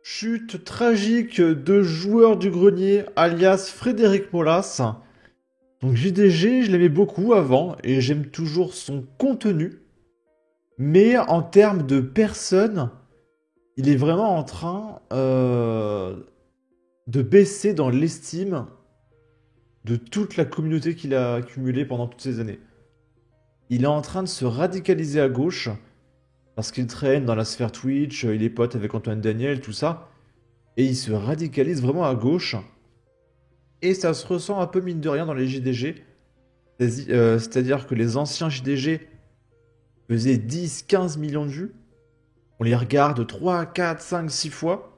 Chute tragique de joueur du grenier, alias Frédéric Molas. Donc JDG, je l'aimais beaucoup avant et j'aime toujours son contenu. Mais en termes de personne, il est vraiment en train de baisser dans l'estime de toute la communauté qu'il a accumulée pendant toutes ces années. Il est en train de se radicaliser à gauche parce qu'il traîne dans la sphère Twitch, il est pote avec Antoine Daniel, tout ça. Et il se radicalise vraiment à gauche. Et ça se ressent un peu mine de rien dans les JDG. C'est-à-dire que les anciens JDG faisaient 10, 15 millions de vues. On les regarde 3, 4, 5, 6 fois.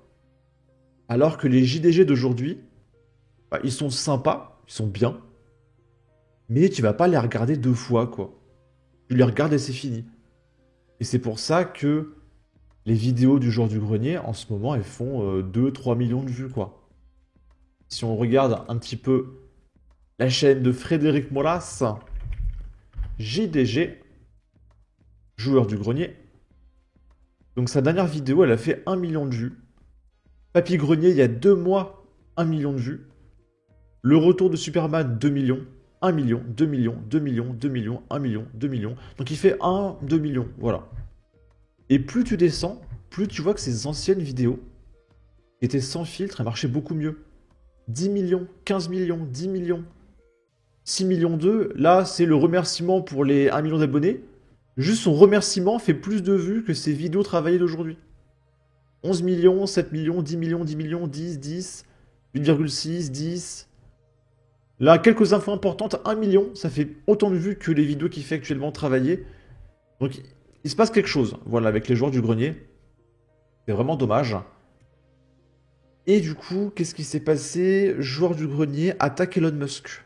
Alors que les JDG d'aujourd'hui, bah, ils sont sympas, ils sont bien. Mais tu vas pas les regarder 2 fois, quoi. Tu les regardes et c'est fini. Et c'est pour ça que les vidéos du joueur du grenier, en ce moment, elles font 2, 3 millions de vues, quoi. Si on regarde un petit peu la chaîne de Frédéric Molas, JDG, joueur du grenier. Donc sa dernière vidéo, elle a fait 1 million de vues. Papy Grenier, il y a 2 mois, 1 million de vues. Le retour de Superman, 2 millions. 1 million, 2 millions, 2 millions, 2 millions, 1 million, 2 millions. Donc il fait 1, 2 millions, voilà. Et plus tu descends, plus tu vois que ces anciennes vidéos, qui étaient sans filtre, elles marchaient beaucoup mieux. 10 millions, 15 millions, 10 millions, 6 millions 2. Là, c'est le remerciement pour les 1 million d'abonnés. Juste son remerciement fait plus de vues que ses vidéos travaillées d'aujourd'hui. 11 millions, 7 millions, 10 millions, 10 millions, 10, 10, 8,6, 10. Là, quelques infos importantes, 1 million, ça fait autant de vues que les vidéos qu'il fait actuellement travailler. Donc, il se passe quelque chose, voilà, avec les joueurs du grenier. C'est vraiment dommage. Et du coup, qu'est-ce qui s'est passé? Joueur du grenier attaque Elon Musk.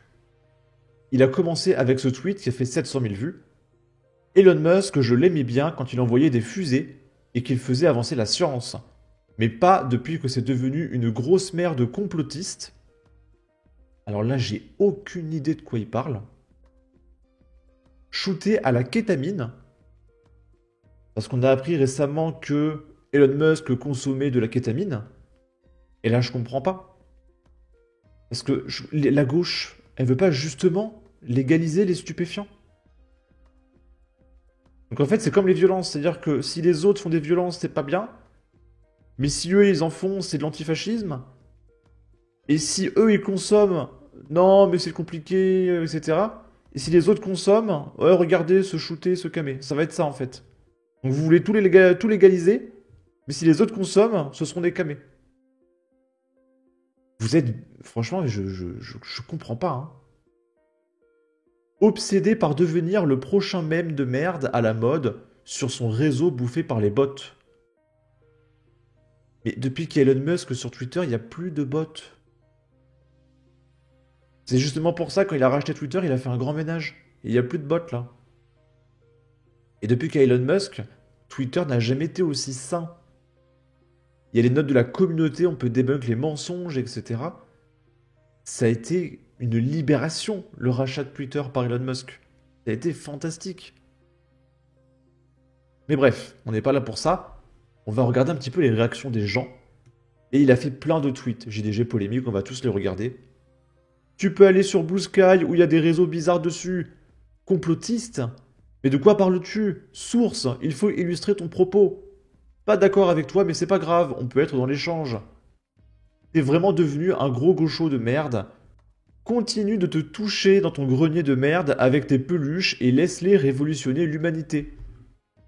Il a commencé avec ce tweet qui a fait 700 000 vues. Elon Musk, je l'aimais bien quand il envoyait des fusées et qu'il faisait avancer la science. Mais pas depuis que c'est devenu une grosse merde complotiste. Alors là, j'ai aucune idée de quoi il parle. Shooté à la kétamine. Parce qu'on a appris récemment que Elon Musk consommait de la kétamine. Et là, je comprends pas. Parce que la gauche, elle veut pas justement légaliser les stupéfiants. Donc en fait, c'est comme les violences. C'est-à-dire que si les autres font des violences, c'est pas bien. Mais si eux, ils en font, c'est de l'antifascisme. Et si eux, ils consomment, non, mais c'est compliqué, etc. Et si les autres consomment, ouais, regardez, se shooter, se calmer. Ça va être ça, en fait. Donc vous voulez tout légaliser, mais si les autres consomment, ce seront des camés. Vous êtes... Franchement, je comprends pas, hein. Obsédé par devenir le prochain mème de merde à la mode sur son réseau bouffé par les bots. Mais depuis qu'il y a Elon Musk sur Twitter, il n'y a plus de bots. C'est justement pour ça, quand il a racheté Twitter, il a fait un grand ménage. Et il n'y a plus de bots, là. Et depuis qu'il y a Elon Musk, Twitter n'a jamais été aussi sain. Il y a les notes de la communauté, on peut débunk les mensonges, etc. Ça a été une libération, le rachat de Twitter par Elon Musk. Ça a été fantastique. Mais bref, on n'est pas là pour ça. On va regarder un petit peu les réactions des gens. Et il a fait plein de tweets. JDG polémiques, on va tous les regarder. Tu peux aller sur Blue Sky où il y a des réseaux bizarres dessus. Complotiste? Mais de quoi parles-tu? Source, il faut illustrer ton propos. Pas d'accord avec toi, mais c'est pas grave, on peut être dans l'échange. T'es vraiment devenu un gros gaucho de merde. Continue de te toucher dans ton grenier de merde avec tes peluches et laisse-les révolutionner l'humanité.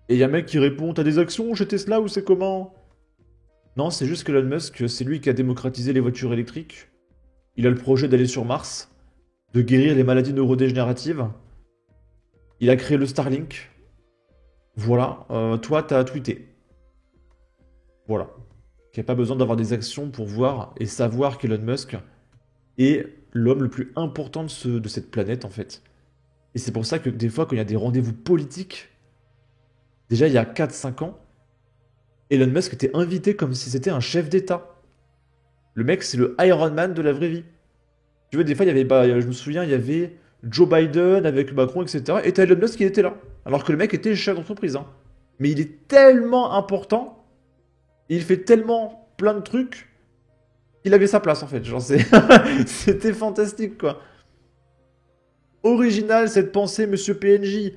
Et y a un mec qui répond, t'as des actions chez Tesla ou c'est comment? Non, c'est juste qu'Elon Musk, c'est lui qui a démocratisé les voitures électriques. Il a le projet d'aller sur Mars, de guérir les maladies neurodégénératives. Il a créé le Starlink. Voilà, toi, t'as tweeté. Voilà. Il n'y a pas besoin d'avoir des actions pour voir et savoir qu'Elon Musk est l'homme le plus important de cette planète, en fait. Et c'est pour ça que des fois, quand il y a des rendez-vous politiques, déjà il y a 4-5 ans, Elon Musk était invité comme si c'était un chef d'État. Le mec, c'est le Iron Man de la vraie vie. Tu vois, des fois, il y avait, bah, je me souviens, il y avait Joe Biden avec Macron, etc. Et t'as Elon Musk qui était là. Alors que le mec était chef d'entreprise, hein. Mais il est tellement important, il fait tellement plein de trucs, il avait sa place en fait. Genre, c'était fantastique quoi. Original cette pensée, monsieur PNJ.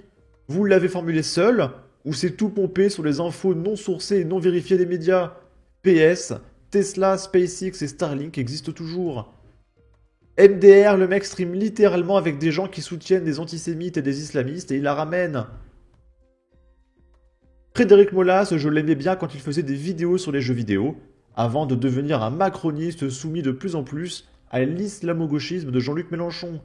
Vous l'avez formulée seul, ou c'est tout pompé sur les infos non sourcées et non vérifiées des médias? PS, Tesla, SpaceX et Starlink existent toujours. MDR, le mec stream littéralement avec des gens qui soutiennent des antisémites et des islamistes et il la ramène. Frédéric Molas, je l'aimais bien quand il faisait des vidéos sur les jeux vidéo, avant de devenir un macroniste soumis de plus en plus à l'islamo-gauchisme de Jean-Luc Mélenchon.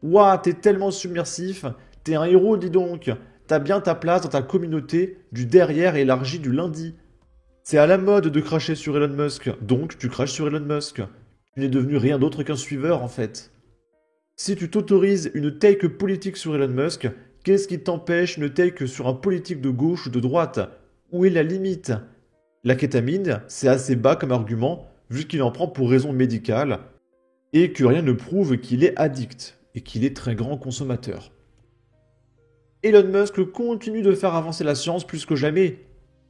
Ouah, t'es tellement submersif, t'es un héros dis donc, t'as bien ta place dans ta communauté du derrière élargi du lundi. C'est à la mode de cracher sur Elon Musk, donc tu craches sur Elon Musk. Tu n'es devenu rien d'autre qu'un suiveur en fait. Si tu t'autorises une take politique sur Elon Musk, qu'est-ce qui t'empêche une take sur un politique de gauche ou de droite? Où est la limite? La kétamine, c'est assez bas comme argument, vu qu'il en prend pour raison médicale, et que rien ne prouve qu'il est addict, et qu'il est très grand consommateur. Elon Musk continue de faire avancer la science plus que jamais,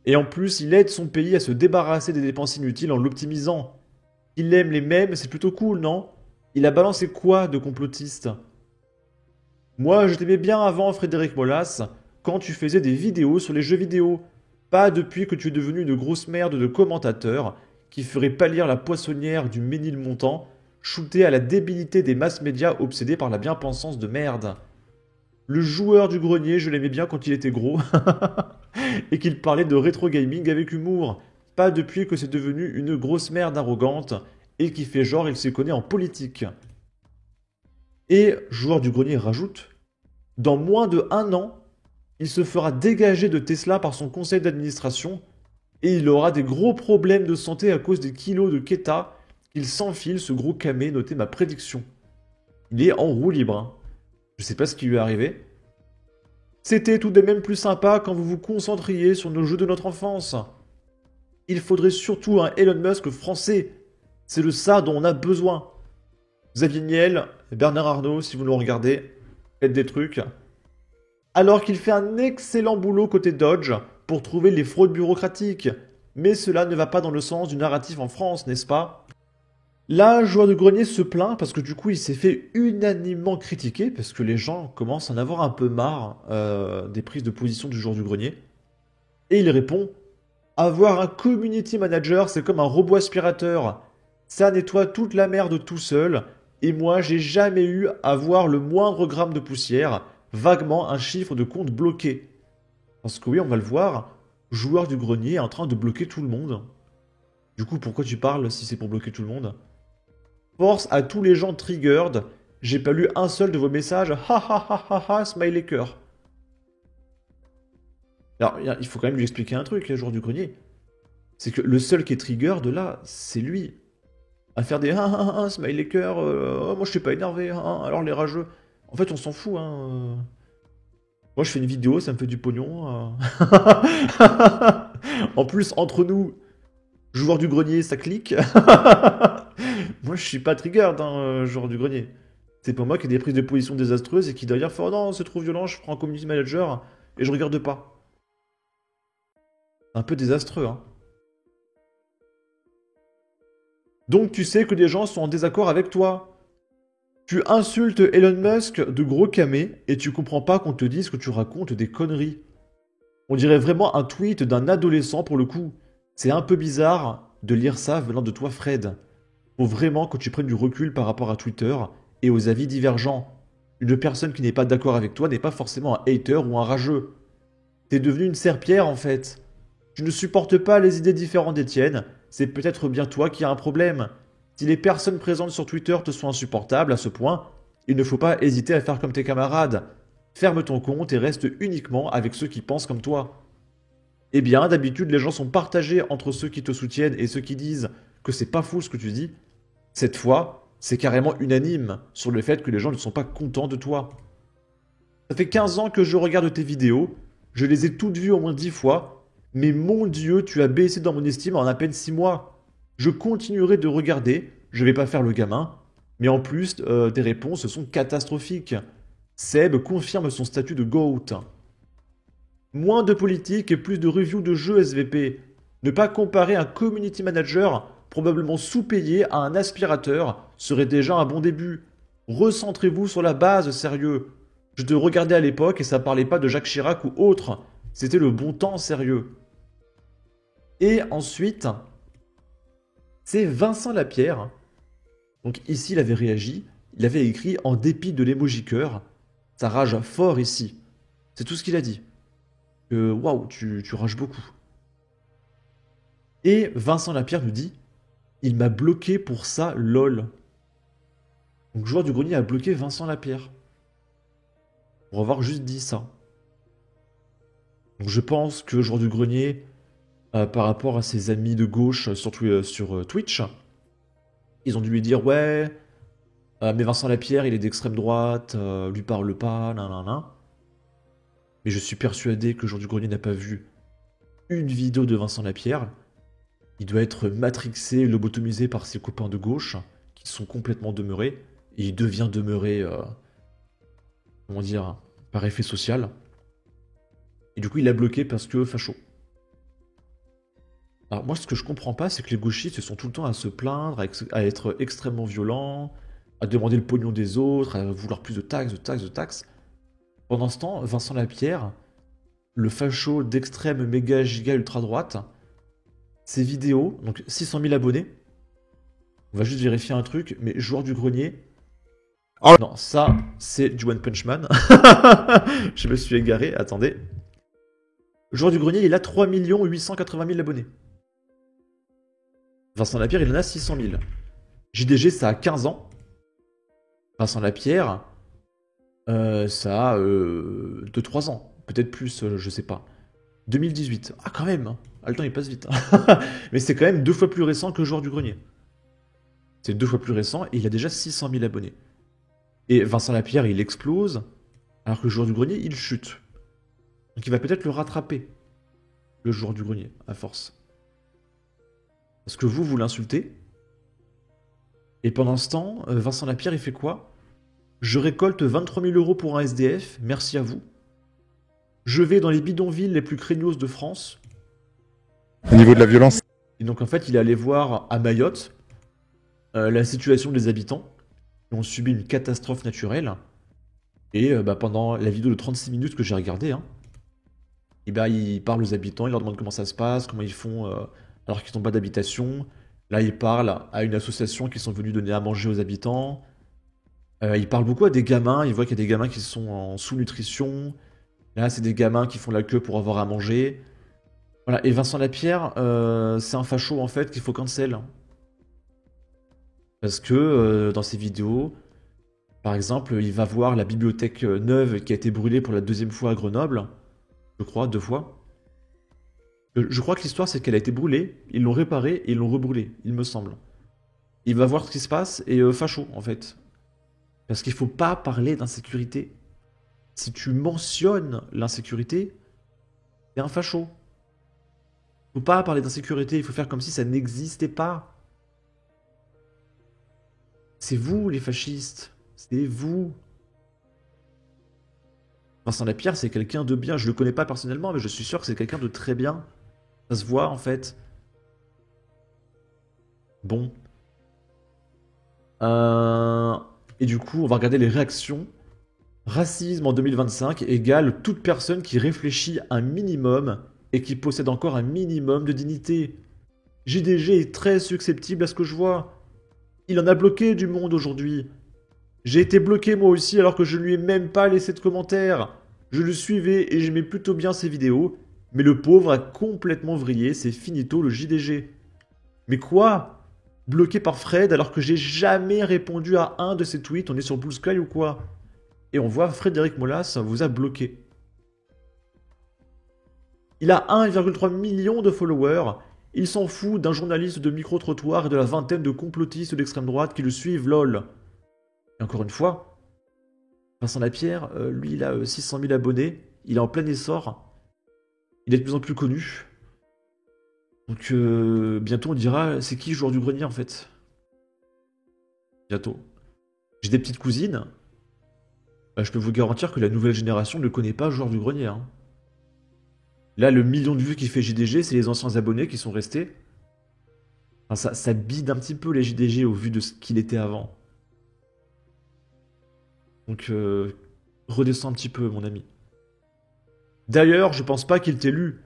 et en plus il aide son pays à se débarrasser des dépenses inutiles en l'optimisant. Il aime les mèmes, c'est plutôt cool, non? Il a balancé quoi de complotiste? Moi, je t'aimais bien avant, Frédéric Molas, quand tu faisais des vidéos sur les jeux vidéo. Pas depuis que tu es devenu une grosse merde de commentateur qui ferait pâlir la poissonnière du Ménilmontant, shooté à la débilité des masses médias obsédés par la bien-pensance de merde. Le joueur du grenier, je l'aimais bien quand il était gros, et qu'il parlait de rétro gaming avec humour. Pas depuis que c'est devenu une grosse merde arrogante, et qui fait genre il se connaît en politique. Et joueur du grenier rajoute, dans moins de 1 an, il se fera dégager de Tesla par son conseil d'administration et il aura des gros problèmes de santé à cause des kilos de Keta qu'il s'enfile, ce gros camé, notait ma prédiction. Il est en roue libre. Hein. Je sais pas ce qui lui est arrivé. C'était tout de même plus sympa quand vous vous concentriez sur nos jeux de notre enfance. Il faudrait surtout un Elon Musk français. C'est de ça dont on a besoin. Xavier Niel, Bernard Arnault, si vous nous regardez, faites des trucs. Alors qu'il fait un excellent boulot côté Dodge pour trouver les fraudes bureaucratiques. Mais cela ne va pas dans le sens du narratif en France, n'est-ce pas? Là, joueur de grenier se plaint parce que du coup il s'est fait unanimement critiquer parce que les gens commencent à en avoir un peu marre des prises de position du joueur du grenier. Et il répond, avoir un community manager c'est comme un robot aspirateur. Ça nettoie toute la merde tout seul et moi j'ai jamais eu à voir le moindre gramme de poussière. Vaguement un chiffre de compte bloqué. Parce que oui, on va le voir, joueur du grenier est en train de bloquer tout le monde. Du coup, pourquoi tu parles si c'est pour bloquer tout le monde? Force à tous les gens triggered, j'ai pas lu un seul de vos messages, ha ha ha ha ha, smiley cœur. Alors, il faut quand même lui expliquer un truc, joueur du grenier. C'est que le seul qui est triggered là, c'est lui. À faire des ha ha ha, smiley cœur, oh, moi je suis pas énervé, alors les rageux. En fait, on s'en fout, hein. Moi, je fais une vidéo, ça me fait du pognon. En plus, entre nous, joueur du grenier, ça clique. Moi, je suis pas triggered, hein, joueur du grenier. C'est pas moi qui ai des prises de position désastreuses et qui derrière fait « Oh non, c'est trop violent, je prends un community manager et je regarde pas. » C'est un peu désastreux, hein. Donc, tu sais que des gens sont en désaccord avec toi. Tu insultes Elon Musk de gros camé et tu comprends pas qu'on te dise que tu racontes des conneries. On dirait vraiment un tweet d'un adolescent pour le coup. C'est un peu bizarre de lire ça venant de toi Fred. Faut vraiment que tu prennes du recul par rapport à Twitter et aux avis divergents. Une personne qui n'est pas d'accord avec toi n'est pas forcément un hater ou un rageux. T'es devenu une serpillière en fait. Tu ne supportes pas les idées différentes des tiennes, c'est peut-être bien toi qui as un problème. Si les personnes présentes sur Twitter te sont insupportables à ce point, il ne faut pas hésiter à faire comme tes camarades. Ferme ton compte et reste uniquement avec ceux qui pensent comme toi. Eh bien, d'habitude, les gens sont partagés entre ceux qui te soutiennent et ceux qui disent que c'est pas fou ce que tu dis. Cette fois, c'est carrément unanime sur le fait que les gens ne sont pas contents de toi. Ça fait 15 ans que je regarde tes vidéos, je les ai toutes vues au moins 10 fois, mais mon Dieu, tu as baissé dans mon estime en à peine 6 mois. Je continuerai de regarder, je vais pas faire le gamin, mais en plus, tes réponses sont catastrophiques. Seb confirme son statut de GOAT. Moins de politique et plus de reviews de jeux SVP. Ne pas comparer un community manager, probablement sous-payé, à un aspirateur serait déjà un bon début. Recentrez-vous sur la base, sérieux. Je te regardais à l'époque et ça parlait pas de Jacques Chirac ou autre. C'était le bon temps, sérieux. Et ensuite, c'est Vincent Lapierre. Donc ici, il avait réagi. Il avait écrit en dépit de l'émoji cœur. Ça rage fort ici. C'est tout ce qu'il a dit. Waouh, tu rages beaucoup. Et Vincent Lapierre nous dit il m'a bloqué pour ça, lol. Donc joueur du grenier a bloqué Vincent Lapierre. Pour avoir juste dit ça. Donc je pense que joueur du grenier, par rapport à ses amis de gauche, surtout sur Twitch, ils ont dû lui dire ouais, mais Vincent Lapierre, il est d'extrême droite, lui parle pas, nan. Mais je suis persuadé que joueur du grenier n'a pas vu une vidéo de Vincent Lapierre. Il doit être matrixé, lobotomisé par ses copains de gauche, qui sont complètement demeurés, et il devient demeuré, comment dire, par effet social. Et du coup, il l'a bloqué parce que facho. Alors moi, ce que je comprends pas, c'est que les gauchistes sont tout le temps à se plaindre, à être extrêmement violents, à demander le pognon des autres, à vouloir plus de taxes. Pendant ce temps, Vincent Lapierre, le facho d'extrême méga giga ultra droite, ses vidéos, donc 600 000 abonnés. On va juste vérifier un truc, mais joueur du grenier. Oh non, ça, c'est du One Punch Man. Je me suis égaré, attendez. Joueur du grenier, il a 3 880 000 abonnés. Vincent Lapierre, il en a 600 000. JDG, ça a 15 ans. Vincent Lapierre, ça a 2-3 ans. Peut-être plus, je sais pas. 2018. Ah, quand même. Ah, le temps, il passe vite. Mais c'est quand même 2 fois plus récent que joueur du grenier. C'est 2 fois plus récent et il a déjà 600 000 abonnés. Et Vincent Lapierre, il explose, alors que le joueur du grenier, il chute. Donc il va peut-être le rattraper, le joueur du grenier, à force. Parce que vous l'insultez. Et pendant ce temps, Vincent Lapierre, il fait quoi? Je récolte 23 000 € pour un SDF, merci à vous. Je vais dans les bidonvilles les plus craignos de France. Au niveau de la violence. Et donc en fait, il est allé voir à Mayotte la situation des habitants qui ont subi une catastrophe naturelle. Et pendant la vidéo de 36 minutes que j'ai regardée, il parle aux habitants, il leur demande comment ça se passe, comment ils font alors qu'ils n'ont pas d'habitation. Là, il parle à une association qui sont venus donner à manger aux habitants. Il parle beaucoup à des gamins, il voit qu'il y a des gamins qui sont en sous-nutrition. Là, c'est des gamins qui font la queue pour avoir à manger. Voilà, et Vincent Lapierre, c'est un facho en fait qu'il faut cancel. Parce que dans ses vidéos, par exemple, il va voir la bibliothèque neuve qui a été brûlée pour la 2e fois à Grenoble. Je crois, 2 fois. Je crois que l'histoire, c'est qu'elle a été brûlée, ils l'ont réparée et ils l'ont rebrûlée, il me semble. Il va voir ce qui se passe et facho, en fait. Parce qu'il faut pas parler d'insécurité. Si tu mentionnes l'insécurité, t'es un facho. Faut pas parler d'insécurité, il faut faire comme si ça n'existait pas. C'est vous, les fascistes. C'est vous. Vincent Lapierre, c'est quelqu'un de bien. Je le connais pas personnellement, mais je suis sûr que c'est quelqu'un de très bien. Ça se voit, en fait. Bon. Et du coup, on va regarder les réactions. Racisme en 2025 égale toute personne qui réfléchit un minimum et qui possède encore un minimum de dignité. JDG est très susceptible à ce que je vois. Il en a bloqué du monde aujourd'hui. J'ai été bloqué moi aussi alors que je lui ai même pas laissé de commentaires. Je le suivais et j'aimais plutôt bien ses vidéos, mais le pauvre a complètement vrillé, c'est finito le JDG. Mais quoi? Bloqué par Fred alors que j'ai jamais répondu à un de ses tweets, on est sur Blue Sky ou quoi? Et on voit Frédéric Molas vous a bloqué. Il a 1,3 million de followers. Il s'en fout d'un journaliste de micro-trottoir et de la vingtaine de complotistes d'extrême droite qui le suivent, lol. Et encore une fois, Vincent Lapierre, lui, il a 600 000 abonnés. Il est en plein essor. Il est de plus en plus connu. Donc, bientôt, on dira, c'est qui joueur du grenier, en fait? Bientôt. J'ai des petites cousines. Je peux vous garantir que la nouvelle génération ne connaît pas joueur du grenier. Là, le million de vues qui fait JDG, c'est les anciens abonnés qui sont restés. Enfin, ça bide un petit peu les JDG au vu de ce qu'il était avant. Donc, redescends un petit peu, mon ami. D'ailleurs, je pense pas qu'il t'ait lu.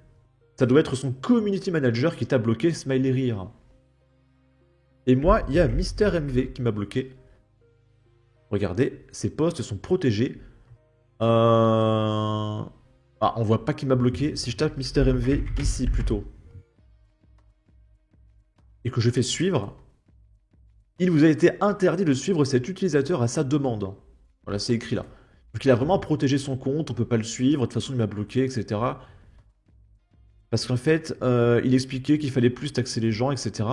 Ça doit être son community manager qui t'a bloqué Smiley Rire. Et moi, il y a Mister MV qui m'a bloqué. Regardez, ses posts sont protégés. Ah, on voit pas qui m'a bloqué. Si je tape Mister MV ici plutôt, et que je fais suivre, il vous a été interdit de suivre cet utilisateur à sa demande. Voilà, c'est écrit là. Donc il a vraiment protégé son compte, on peut pas le suivre, de toute façon il m'a bloqué, etc. Parce qu'en fait, il expliquait qu'il fallait plus taxer les gens, etc.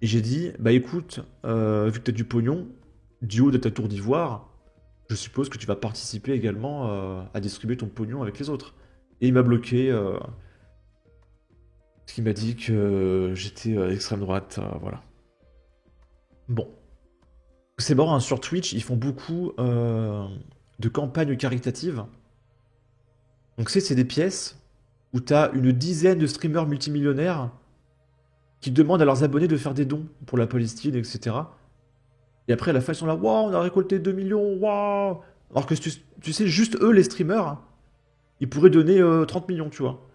Et j'ai dit, bah écoute, vu que t'as du pognon, du haut de ta tour d'ivoire, je suppose que tu vas participer également à distribuer ton pognon avec les autres. Et il m'a bloqué, parce qu'il m'a dit que j'étais extrême droite, voilà. Bon. C'est marrant, hein, sur Twitch, ils font beaucoup de campagnes caritatives. Donc c'est des pièces où t'as une dizaine de streamers multimillionnaires qui demandent à leurs abonnés de faire des dons pour la Palestine, etc. Et après, à la fin, ils sont là, waouh, on a récolté 2 millions, waouh. Alors que tu sais, juste eux, les streamers, hein, ils pourraient donner 30 millions, tu vois.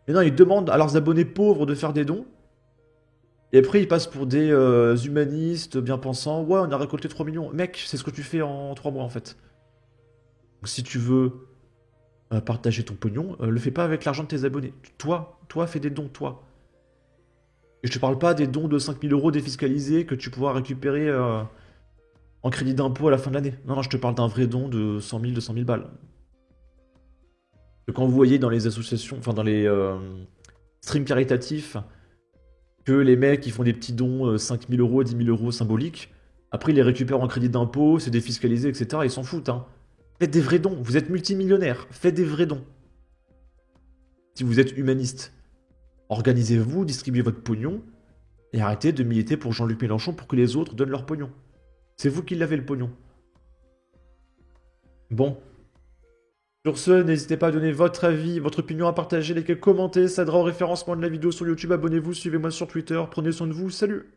Et non, ils demandent à leurs abonnés pauvres de faire des dons. Et après, ils passent pour des humanistes, bien pensants. Ouais, on a récolté 3 millions. Mec, c'est ce que tu fais en 3 mois, en fait. Donc, si tu veux partager ton pognon, le fais pas avec l'argent de tes abonnés. Toi, fais des dons, toi. Et je te parle pas des dons de 5 000 € défiscalisés que tu pourras récupérer en crédit d'impôt à la fin de l'année. Non, non, je te parle d'un vrai don de 100 000, 200 000 balles. Quand vous voyez dans les associations, enfin dans les streams caritatifs, que les mecs ils font des petits dons 5 000 €, 10 000 € symboliques, après ils les récupèrent en crédit d'impôt, c'est défiscalisé, etc. Ils s'en foutent, hein. Faites des vrais dons, vous êtes multimillionnaire, faites des vrais dons. Si vous êtes humaniste, organisez-vous, distribuez votre pognon, et arrêtez de militer pour Jean-Luc Mélenchon pour que les autres donnent leur pognon. C'est vous qui l'avez le pognon. Bon. Sur ce, n'hésitez pas à donner votre avis, votre opinion, à partager, liker, commenter, ça aidera au référencement de la vidéo sur YouTube. Abonnez-vous, suivez-moi sur Twitter, prenez soin de vous, salut!